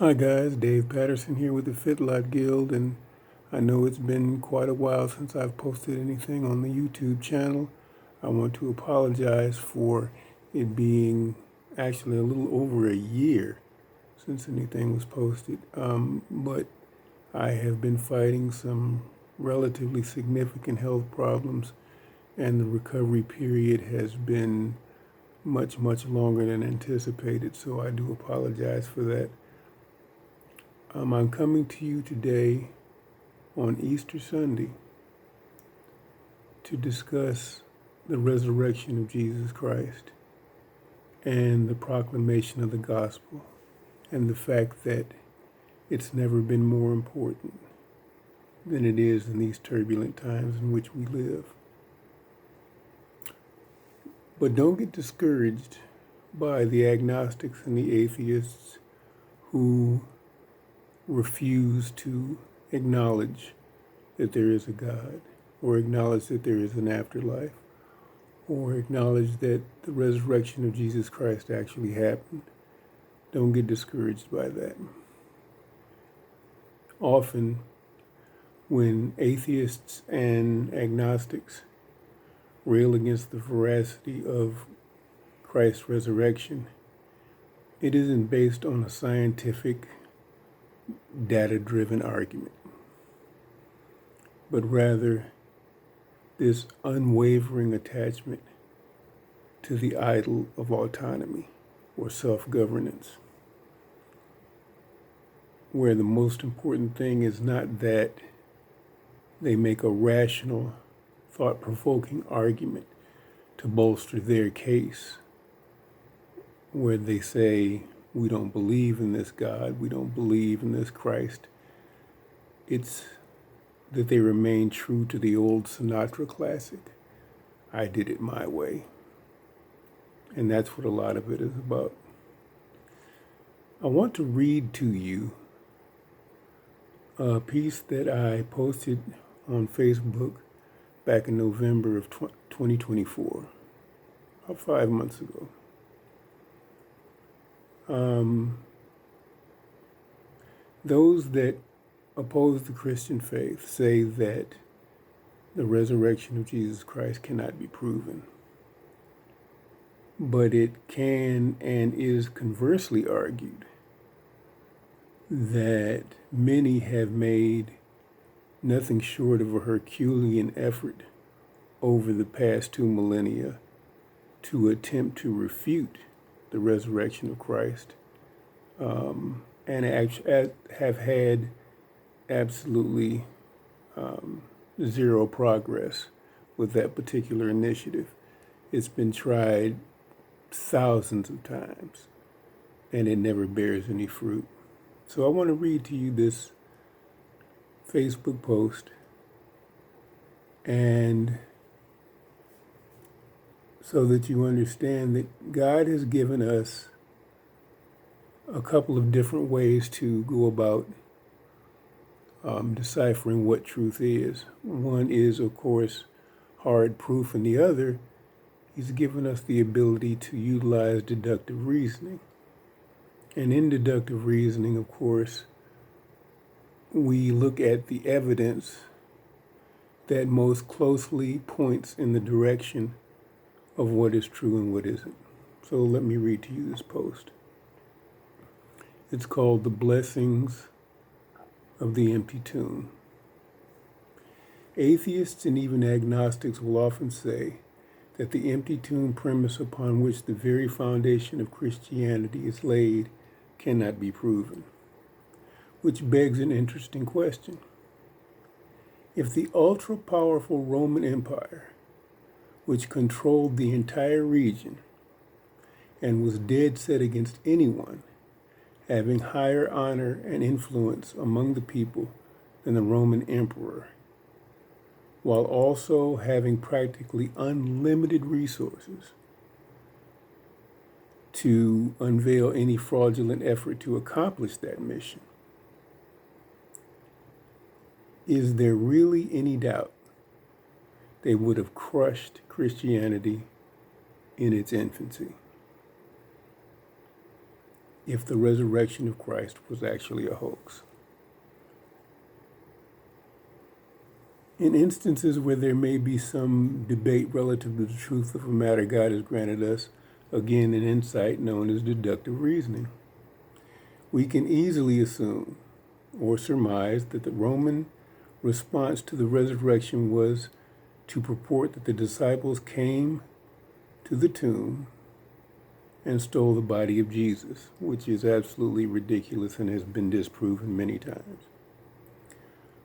Hi guys, Dave Patterson here with the Fitlot Guild, and I know it's been quite a while since I've posted anything on the YouTube channel. I want to apologize for it being actually a little over a year since anything was posted, but I have been fighting some relatively significant health problems, and the recovery period has been much longer than anticipated, so I do apologize for that. I'm coming to you today on Easter Sunday to discuss the resurrection of Jesus Christ and the proclamation of the gospel and the fact that it's never been more important than it is in these turbulent times in which we live. But don't get discouraged by the agnostics and the atheists who refuse to acknowledge that there is a God, or acknowledge that there is an afterlife, or acknowledge that the resurrection of Jesus Christ actually happened. Don't get discouraged by that. Often, when atheists and agnostics rail against the veracity of Christ's resurrection, it isn't based on a scientific, data-driven argument, but rather this unwavering attachment to the idol of autonomy or self-governance, where the most important thing is not that they make a rational, thought-provoking argument to bolster their case, where they say, we don't believe in this God, we don't believe in this Christ. It's that they remain true to the old Sinatra classic, I did it my way. And that's what a lot of it is about. I want to read to you a piece that I posted on Facebook back in November of 2024, about 5 months ago. Those that oppose the Christian faith say that the resurrection of Jesus Christ cannot be proven. But it can and is conversely argued that many have made nothing short of a Herculean effort over the past 2 millennia to attempt to refute the resurrection of Christ, and have had absolutely zero progress with that particular initiative. It's been tried thousands of times, and it never bears any fruit. So I want to read to you this Facebook post, and so that you understand that God has given us a couple of different ways to go about deciphering what truth is. One is, of course, hard proof, and the other, He's given us the ability to utilize deductive reasoning. And in deductive reasoning, of course, we look at the evidence that most closely points in the direction of what is true and what isn't. So let me read to you this post. It's called The Blessings of the Empty Tomb. Atheists and even agnostics will often say that the empty tomb premise upon which the very foundation of Christianity is laid cannot be proven, which begs an interesting question. If the ultra-powerful Roman Empire, which controlled the entire region and was dead set against anyone having higher honor and influence among the people than the Roman emperor, while also having practically unlimited resources to unveil any fraudulent effort to accomplish that mission, is there really any doubt they would have crushed Christianity in its infancy? if the resurrection of Christ was actually a hoax. In instances where there may be some debate relative to the truth of a matter, God has granted us, again, an insight known as deductive reasoning. We can easily assume or surmise that the Roman response to the resurrection was to purport that the disciples came to the tomb and stole the body of Jesus, which is absolutely ridiculous and has been disproven many times.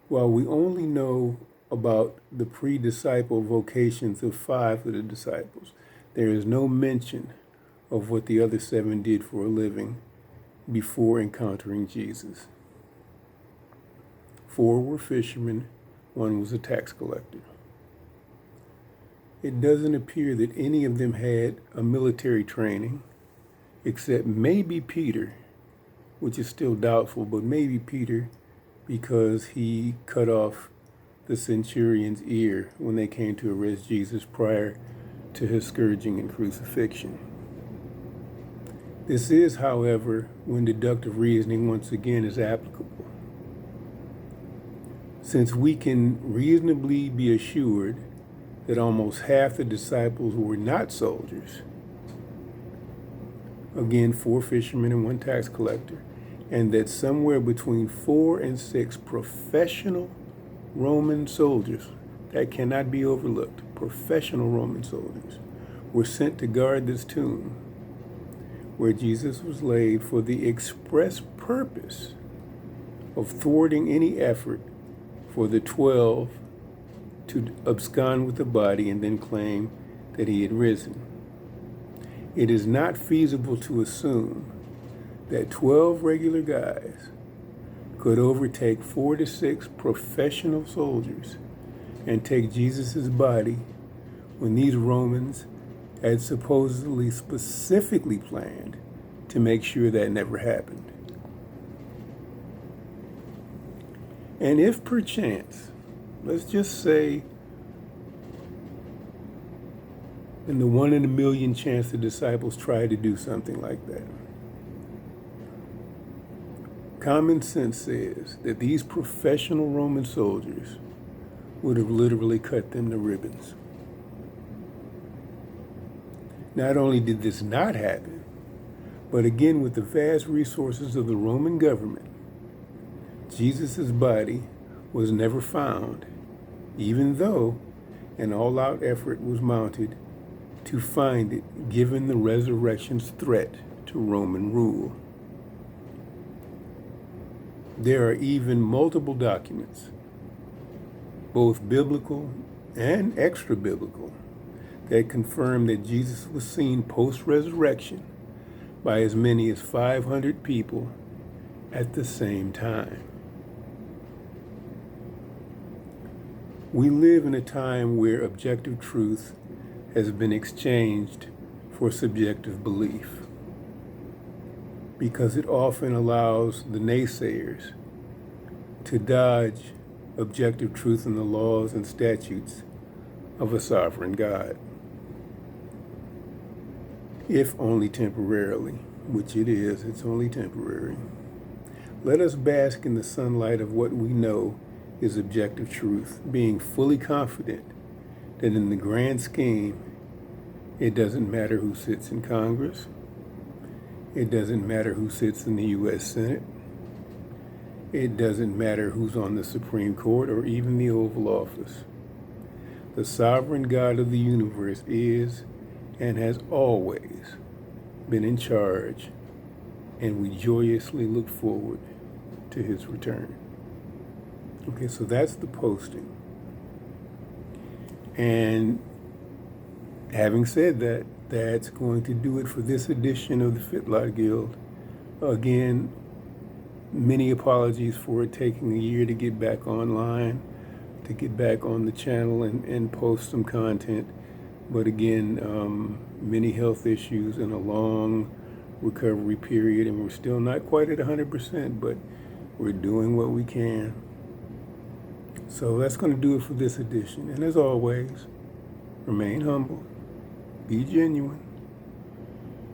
While we only know about the pre-disciple vocations of 5 of the disciples, there is no mention of what the other 7 did for a living before encountering Jesus. 4 were fishermen, 1 was a tax collector. It doesn't appear that any of them had a military training, except maybe Peter, which is still doubtful, but maybe Peter, because he cut off the centurion's ear when they came to arrest Jesus prior to his scourging and crucifixion. This is, however, when deductive reasoning once again is applicable. Since we can reasonably be assured that almost half the disciples were not soldiers, again, 4 fishermen and 1 tax collector, and that somewhere between 4 and 6 professional Roman soldiers, that cannot be overlooked, professional Roman soldiers, were sent to guard this tomb where Jesus was laid for the express purpose of thwarting any effort for the 12 to abscond with the body and then claim that he had risen. It is not feasible to assume that 12 regular guys could overtake 4 to 6 professional soldiers and take Jesus' body when these Romans had supposedly specifically planned to make sure that never happened. And if perchance, let's just say, in the 1 in a million chance the disciples tried to do something like that, common sense says that these professional Roman soldiers would have literally cut them to ribbons. Not only did this not happen, but again, with the vast resources of the Roman government, Jesus' body was never found, even though an all-out effort was mounted to find it, given the resurrection's threat to Roman rule. There are even multiple documents, both biblical and extra-biblical, that confirm that Jesus was seen post-resurrection by as many as 500 people at the same time. We live in a time where objective truth has been exchanged for subjective belief, because it often allows the naysayers to dodge objective truth in the laws and statutes of a sovereign God, if only temporarily, which it is, it's only temporary. Let us bask in the sunlight of what we know is objective truth, being fully confident that in the grand scheme, it doesn't matter who sits in Congress, it doesn't matter who sits in the U.S. Senate, it doesn't matter who's on the Supreme Court or even the Oval Office. The sovereign God of the universe is and has always been in charge, and we joyously look forward to his return. Okay, so that's the posting. And having said that, that's going to do it for this edition of the Fitlot Guild. Again, many apologies for it taking a year to get back online, to get back on the channel and post some content. But again, many health issues and a long recovery period, and we're still not quite at 100%, but we're doing what we can. So that's going to do it for this edition. And as always, remain humble, be genuine,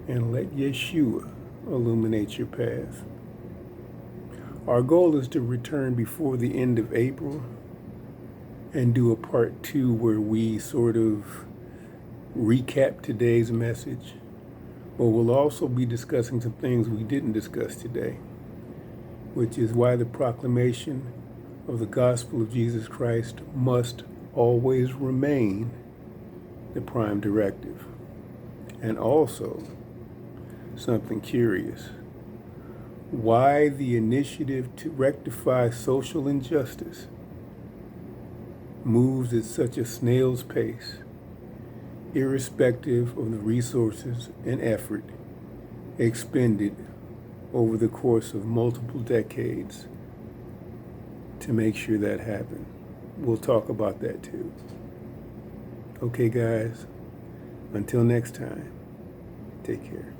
and let Yeshua illuminate your path. Our goal is to return before the end of April and do a part 2 where we sort of recap today's message. But we'll also be discussing some things we didn't discuss today, which is why the proclamation of the gospel of Jesus Christ must always remain the prime directive. And also, something curious, why the initiative to rectify social injustice moves at such a snail's pace, irrespective of the resources and effort expended over the course of multiple decades to make sure that happened. We'll talk about that too. Okay, guys, until next time, take care.